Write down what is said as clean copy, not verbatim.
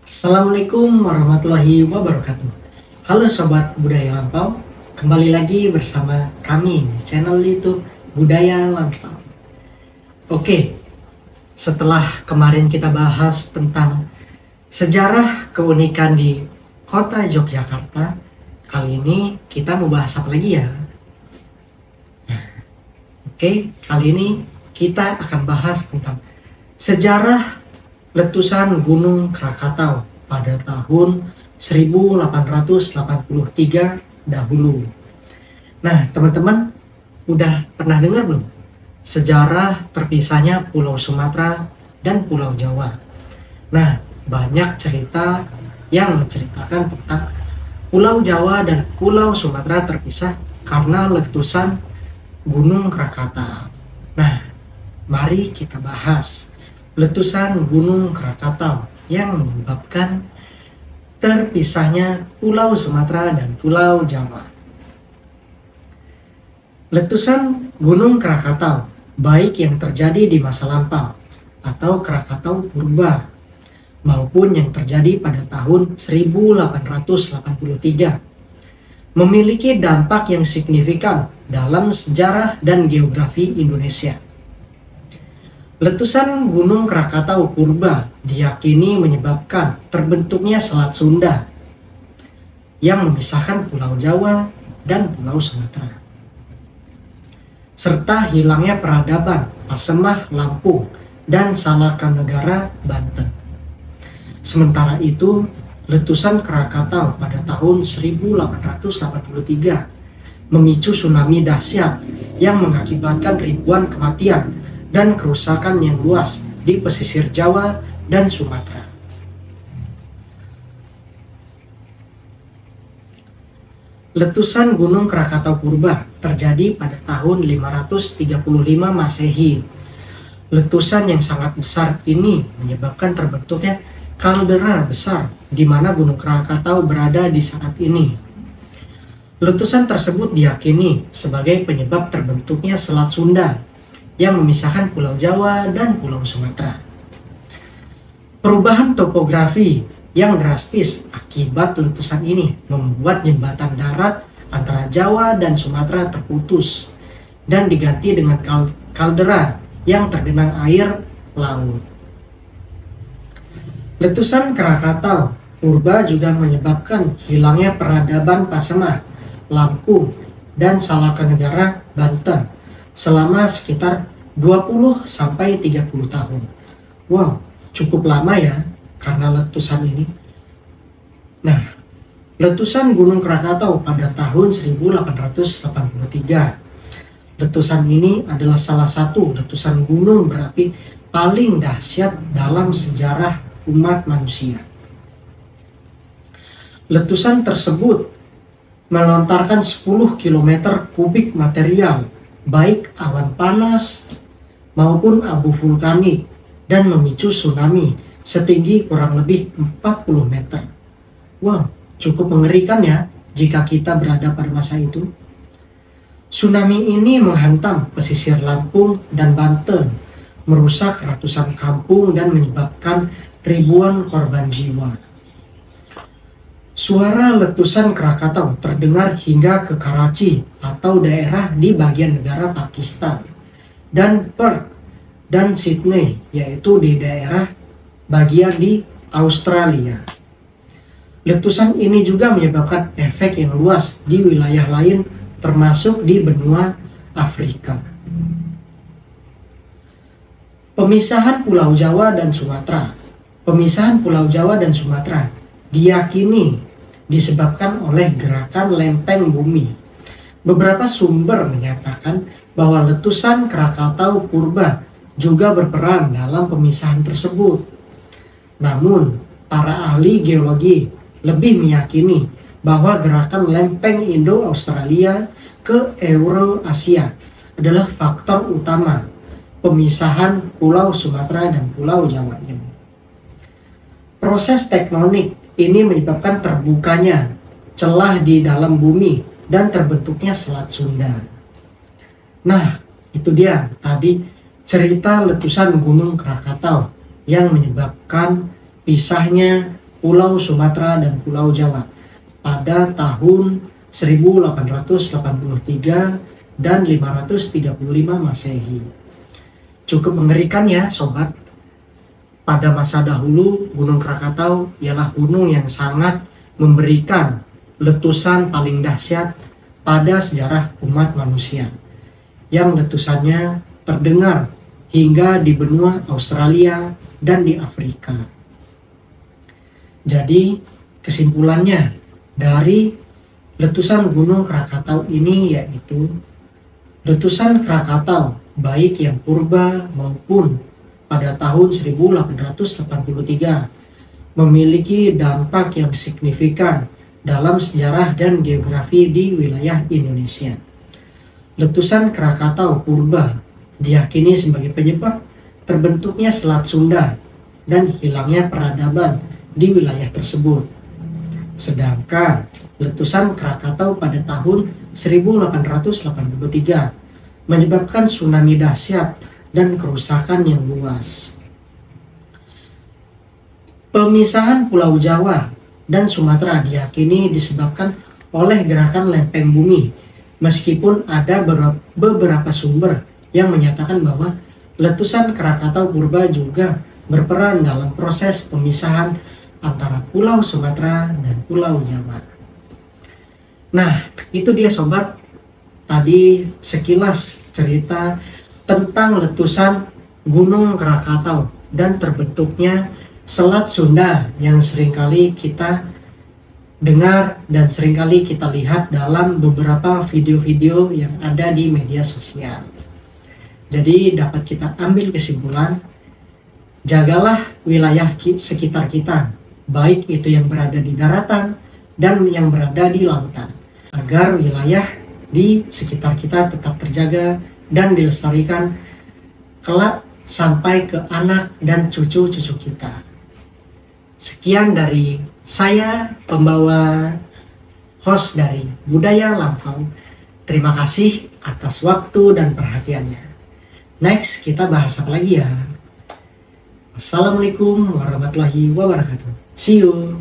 Assalamualaikum warahmatullahi wabarakatuh. Halo Sobat Budaya Lampau, kembali lagi bersama kami di channel YouTube Budaya Lampau. Oke, setelah kemarin kita bahas tentang sejarah keunikan di kota Yogyakarta, kali ini kita mau bahas apa lagi ya? Oke, kali ini kita akan bahas tentang sejarah letusan Gunung Krakatau pada tahun 1883 dahulu. Nah, teman-teman udah pernah dengar belum sejarah terpisahnya Pulau Sumatera dan Pulau Jawa? Nah, banyak cerita yang menceritakan tentang Pulau Jawa dan Pulau Sumatera terpisah karena letusan Gunung Krakatau. Nah, mari kita bahas letusan Gunung Krakatau yang menyebabkan terpisahnya Pulau Sumatera dan Pulau Jawa. Letusan Gunung Krakatau, baik yang terjadi di masa lampau atau Krakatau purba, maupun yang terjadi pada tahun 1883, memiliki dampak yang signifikan dalam sejarah dan geografi Indonesia. Letusan Gunung Krakatau purba diyakini menyebabkan terbentuknya Selat Sunda yang memisahkan Pulau Jawa dan Pulau Sumatera, serta hilangnya peradaban Pasemah Lampung dan Salakanegara Banten. Sementara itu, letusan Krakatau pada tahun 1883 memicu tsunami dahsyat yang mengakibatkan ribuan kematian dan kerusakan yang luas di pesisir Jawa dan Sumatera. Letusan Gunung Krakatau purba terjadi pada tahun 535 Masehi. Letusan yang sangat besar ini menyebabkan terbentuknya kaldera besar di mana Gunung Krakatau berada di saat ini. Letusan tersebut diyakini sebagai penyebab terbentuknya Selat Sunda yang memisahkan Pulau Jawa dan Pulau Sumatera. Perubahan topografi yang drastis akibat letusan ini membuat jembatan darat antara Jawa dan Sumatera terputus dan diganti dengan kaldera yang tergenang air laut. Letusan Krakatau purba juga menyebabkan hilangnya peradaban Pasemah, Lampung, dan Salakanegara Banten selama sekitar 20-30 tahun. Wow, cukup lama ya karena letusan ini. Nah, letusan Gunung Krakatau pada tahun 1883. Letusan ini adalah salah satu letusan gunung berapi paling dahsyat dalam sejarah umat manusia. Letusan tersebut melontarkan 10 km kubik material, baik awan panas maupun abu vulkanik, dan memicu tsunami setinggi kurang lebih 40 meter. Wow, cukup mengerikan ya jika kita berada pada masa itu. Tsunami ini menghantam pesisir Lampung dan Banten, merusak ratusan kampung dan menyebabkan ribuan korban jiwa. Suara letusan Krakatau terdengar hingga ke Karachi atau daerah di bagian negara Pakistan, dan Perth dan Sydney, yaitu di daerah bagian di Australia. Letusan ini juga menyebabkan efek yang luas di wilayah lain termasuk di benua Afrika. Pemisahan Pulau Jawa dan Sumatera. Pemisahan Pulau Jawa dan Sumatera diyakini disebabkan oleh gerakan lempeng bumi. Beberapa sumber menyatakan bahwa letusan Krakatau purba juga berperan dalam pemisahan tersebut. Namun, para ahli geologi lebih meyakini bahwa gerakan lempeng Indo-Australia ke Eurasia adalah faktor utama pemisahan Pulau Sumatera dan Pulau Jawa ini. Proses tektonik ini menyebabkan terbukanya celah di dalam bumi dan terbentuknya Selat Sunda. Nah, itu dia tadi cerita letusan Gunung Krakatau yang menyebabkan pisahnya Pulau Sumatera dan Pulau Jawa pada tahun 1883 dan 535 Masehi. Cukup mengerikan ya sobat. Pada masa dahulu Gunung Krakatau ialah gunung yang sangat memberikan letusan paling dahsyat pada sejarah umat manusia, yang letusannya terdengar hingga di benua Australia dan di Afrika. Jadi kesimpulannya dari letusan Gunung Krakatau ini yaitu letusan Krakatau baik yang purba maupun pada tahun 1883 memiliki dampak yang signifikan dalam sejarah dan geografi di wilayah Indonesia. Letusan Krakatau purba diyakini sebagai penyebab terbentuknya Selat Sunda dan hilangnya peradaban di wilayah tersebut. Sedangkan letusan Krakatau pada tahun 1883 menyebabkan tsunami dahsyat dan kerusakan yang luas. Pemisahan Pulau Jawa dan Sumatera diyakini disebabkan oleh gerakan lempeng bumi, meskipun ada beberapa sumber yang menyatakan bahwa letusan Krakatau purba juga berperan dalam proses pemisahan antara Pulau Sumatera dan Pulau Jawa. Nah, itu dia sobat, tadi sekilas cerita tentang letusan Gunung Krakatau dan terbentuknya Selat Sunda yang seringkali kita dengar dan seringkali kita lihat dalam beberapa video-video yang ada di media sosial. Jadi dapat kita ambil kesimpulan, jagalah wilayah sekitar kita, baik itu yang berada di daratan dan yang berada di lautan, agar wilayah di sekitar kita tetap terjaga dan dilestarikan kelak sampai ke anak dan cucu-cucu kita. Sekian dari saya, pembawa host dari Budaya Lampau. Terima kasih atas waktu dan perhatiannya. Next, kita bahas apa lagi ya? Assalamualaikum warahmatullahi wabarakatuh. See you.